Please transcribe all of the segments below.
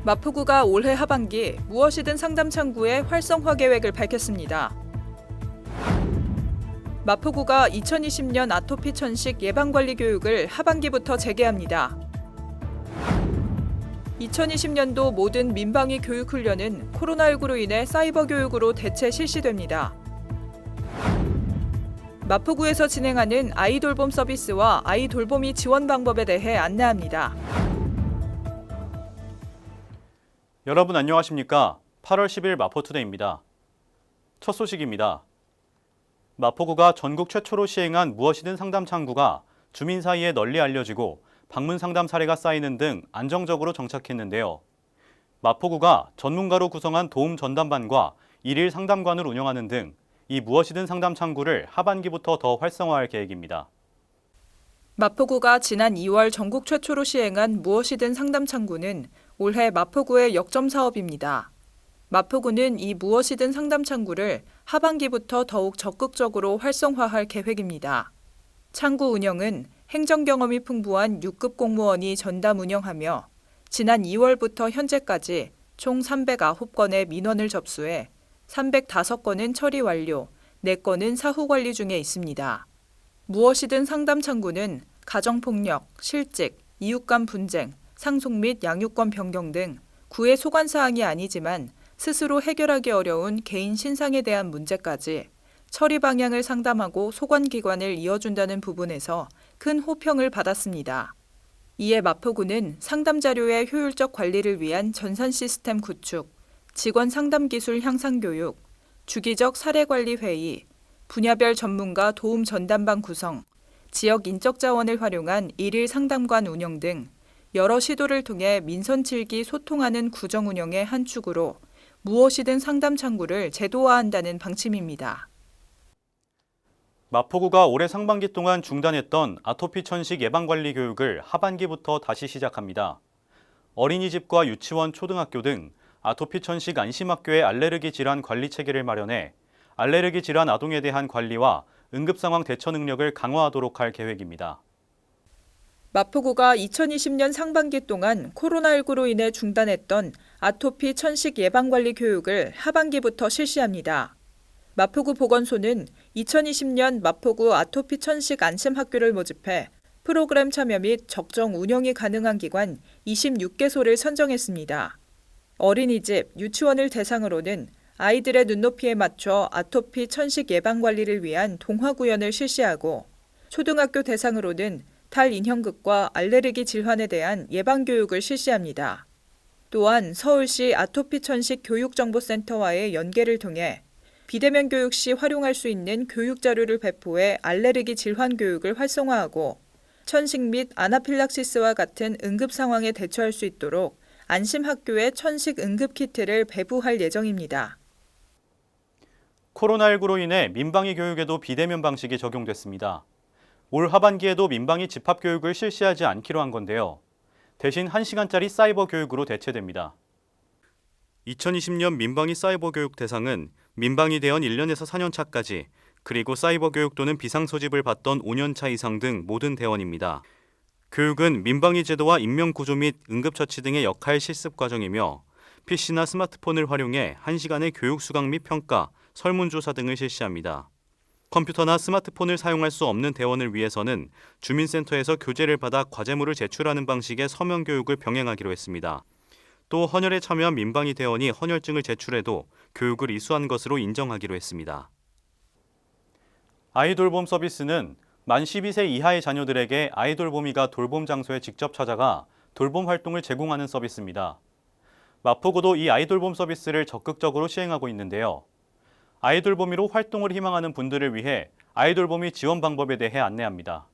마포구가 올해 하반기 무엇이든 상담 창구의 활성화 계획을 밝혔습니다. 마포구가 2020년 아토피 천식 예방관리 교육을 하반기부터 재개합니다. 2020년도 모든 민방위 교육훈련은 코로나19로 인해 사이버 교육으로 대체 실시됩니다. 마포구에서 진행하는 아이돌봄 서비스와 아이돌봄이 지원 방법에 대해 안내합니다. 여러분 안녕하십니까? 8월 10일 마포투데이입니다. 첫 소식입니다. 마포구가 전국 최초로 시행한 무엇이든 상담 창구가 주민 사이에 널리 알려지고 방문 상담 사례가 쌓이는 등 안정적으로 정착했는데요. 마포구가 전문가로 구성한 도움 전담반과 일일 상담관을 운영하는 등 이 무엇이든 상담 창구를 하반기부터 더 활성화할 계획입니다. 마포구가 지난 2월 전국 최초로 시행한 무엇이든 상담 창구는 올해 마포구의 역점 사업입니다. 마포구는 이 무엇이든 상담 창구를 하반기부터 더욱 적극적으로 활성화할 계획입니다. 창구 운영은 행정 경험이 풍부한 6급 공무원이 전담 운영하며 지난 2월부터 현재까지 총 309건의 민원을 접수해 305건은 처리 완료, 4건은 사후 관리 중에 있습니다. 무엇이든 상담 창구는 가정폭력, 실직, 이웃 간 분쟁, 상속 및 양육권 변경 등 구의 소관 사항이 아니지만 스스로 해결하기 어려운 개인 신상에 대한 문제까지 처리 방향을 상담하고 소관 기관을 이어준다는 부분에서 큰 호평을 받았습니다. 이에 마포구는 상담 자료의 효율적 관리를 위한 전산 시스템 구축, 직원 상담 기술 향상 교육, 주기적 사례 관리 회의, 분야별 전문가 도움 전담반 구성, 지역 인적 자원을 활용한 일일 상담관 운영 등 여러 시도를 통해 민선 7기 소통하는 구정 운영의 한 축으로 무엇이든 상담 창구를 제도화한다는 방침입니다. 마포구가 올해 상반기 동안 중단했던 아토피 천식 예방관리 교육을 하반기부터 다시 시작합니다. 어린이집과 유치원, 초등학교 등 아토피 천식 안심학교의 알레르기 질환 관리 체계를 마련해 알레르기 질환 아동에 대한 관리와 응급상황 대처 능력을 강화하도록 할 계획입니다. 마포구가 2020년 상반기 동안 코로나19로 인해 중단했던 아토피 천식 예방관리 교육을 하반기부터 실시합니다. 마포구 보건소는 2020년 마포구 아토피 천식 안심학교를 모집해 프로그램 참여 및 적정 운영이 가능한 기관 26개소를 선정했습니다. 어린이집, 유치원을 대상으로는 아이들의 눈높이에 맞춰 아토피 천식 예방관리를 위한 동화구연을 실시하고 초등학교 대상으로는 탈인형극과 알레르기 질환에 대한 예방교육을 실시합니다. 또한 서울시 아토피 천식 교육정보센터와의 연계를 통해 비대면 교육 시 활용할 수 있는 교육 자료를 배포해 알레르기 질환 교육을 활성화하고 천식 및 아나필락시스와 같은 응급 상황에 대처할 수 있도록 안심학교에 천식 응급키트를 배부할 예정입니다. 코로나19로 인해 민방위 교육에도 비대면 방식이 적용됐습니다. 올 하반기에도 민방위 집합교육을 실시하지 않기로 한 건데요. 대신 1시간짜리 사이버 교육으로 대체됩니다. 2020년 민방위 사이버 교육 대상은 민방위 대원 1년에서 4년 차까지, 그리고 사이버 교육 또는 비상소집을 받던 5년 차 이상 등 모든 대원입니다. 교육은 민방위 제도와 인명 구조 및 응급처치 등의 역할 실습 과정이며 PC나 스마트폰을 활용해 1시간의 교육 수강 및 평가, 설문조사 등을 실시합니다. 컴퓨터나 스마트폰을 사용할 수 없는 대원을 위해서는 주민센터에서 교재를 받아 과제물을 제출하는 방식의 서면 교육을 병행하기로 했습니다. 또 헌혈에 참여한 민방위 대원이 헌혈증을 제출해도 교육을 이수한 것으로 인정하기로 했습니다. 아이돌봄 서비스는 만 12세 이하의 자녀들에게 아이돌봄이가 돌봄 장소에 직접 찾아가 돌봄 활동을 제공하는 서비스입니다. 마포구도 이 아이돌봄 서비스를 적극적으로 시행하고 있는데요. 아이돌봄이로 활동을 희망하는 분들을 위해 아이돌봄이 지원 방법에 대해 안내합니다.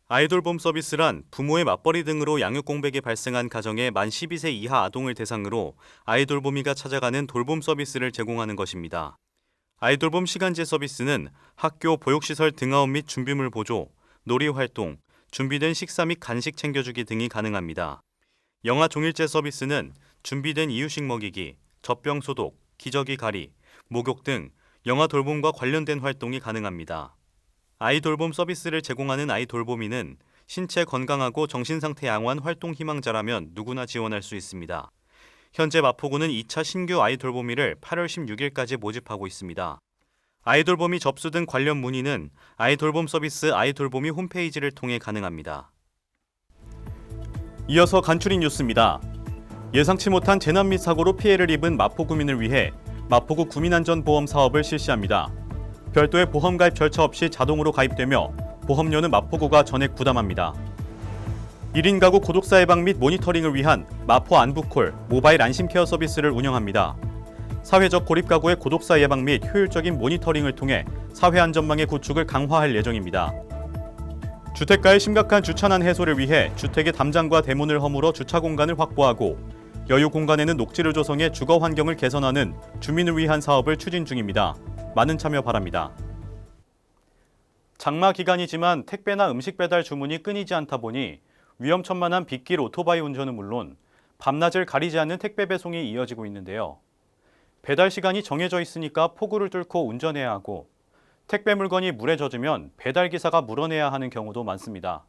아이돌봄 서비스란 부모의 맞벌이 등으로 양육 공백이 발생한 가정의 만 12세 이하 아동을 대상으로 아이돌봄이가 찾아가는 돌봄 서비스를 제공하는 것입니다. 아이돌봄 시간제 서비스는 학교, 보육시설 등하원 및 준비물 보조, 놀이활동, 준비된 식사 및 간식 챙겨주기 등이 가능합니다. 영아 종일제 서비스는 준비된 이유식 먹이기, 젖병 소독, 기저귀 가리, 목욕 등 영아 돌봄과 관련된 활동이 가능합니다. 아이돌봄 서비스를 제공하는 아이돌봄이는 신체 건강하고 정신상태 양호한 활동 희망자라면 누구나 지원할 수 있습니다. 현재 마포구는 2차 신규 아이돌봄이를 8월 16일까지 모집하고 있습니다. 아이돌봄이 접수된 관련 문의는 아이돌봄 서비스 아이돌봄이 홈페이지를 통해 가능합니다. 이어서 간추린 뉴스입니다. 예상치 못한 재난 및 사고로 피해를 입은 마포구민을 위해 마포구 구민안전보험 사업을 실시합니다. 별도의 보험 가입 절차 없이 자동으로 가입되며 보험료는 마포구가 전액 부담합니다. 1인 가구 고독사 예방 및 모니터링을 위한 마포 안부콜 모바일 안심케어 서비스를 운영합니다. 사회적 고립 가구의 고독사 예방 및 효율적인 모니터링을 통해 사회 안전망의 구축을 강화할 예정입니다. 주택가의 심각한 주차난 해소를 위해 주택의 담장과 대문을 허물어 주차 공간을 확보하고 여유 공간에는 녹지를 조성해 주거 환경을 개선하는 주민을 위한 사업을 추진 중입니다. 많은 참여 바랍니다. 장마 기간이지만 택배나 음식 배달 주문이 끊이지 않다 보니 위험천만한 빗길 오토바이 운전은 물론 밤낮을 가리지 않는 택배 배송이 이어지고 있는데요. 배달 시간이 정해져 있으니까 폭우를 뚫고 운전해야 하고 택배 물건이 물에 젖으면 배달 기사가 물어내야 하는 경우도 많습니다.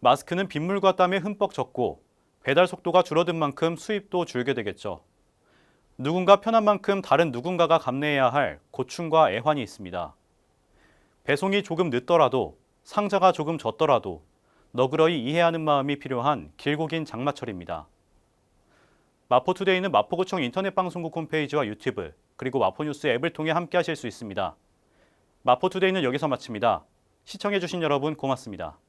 마스크는 빗물과 땀에 흠뻑 젖고 배달 속도가 줄어든 만큼 수입도 줄게 되겠죠. 누군가 편한 만큼 다른 누군가가 감내해야 할 고충과 애환이 있습니다. 배송이 조금 늦더라도 상자가 조금 젖더라도 너그러이 이해하는 마음이 필요한 길고 긴 장마철입니다. 마포투데이는 마포구청 인터넷 방송국 홈페이지와 유튜브 그리고 마포뉴스 앱을 통해 함께 하실 수 있습니다. 마포투데이는 여기서 마칩니다. 시청해주신 여러분 고맙습니다.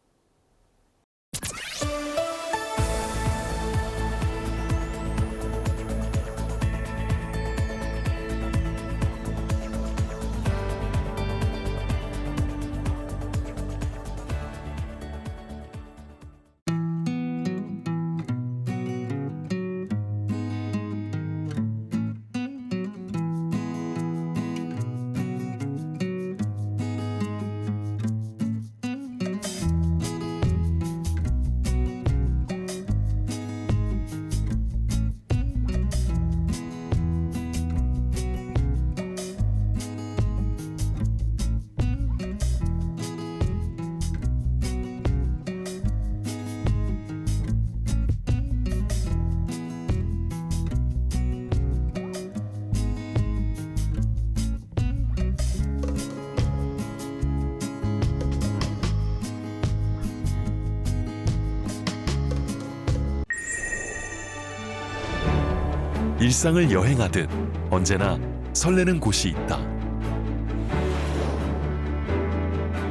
일상을 여행하듯 언제나 설레는 곳이 있다.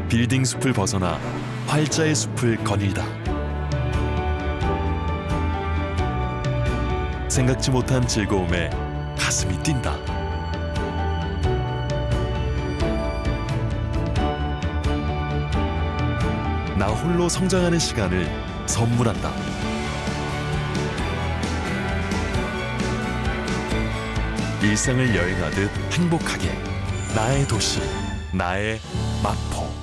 빌딩 숲을 벗어나 활자의 숲을 거닐다. 생각지 못한 즐거움에 가슴이 뛴다. 나 홀로 성장하는 시간을 선물한다. 일상을 여행하듯 행복하게 나의 도시, 나의 마포.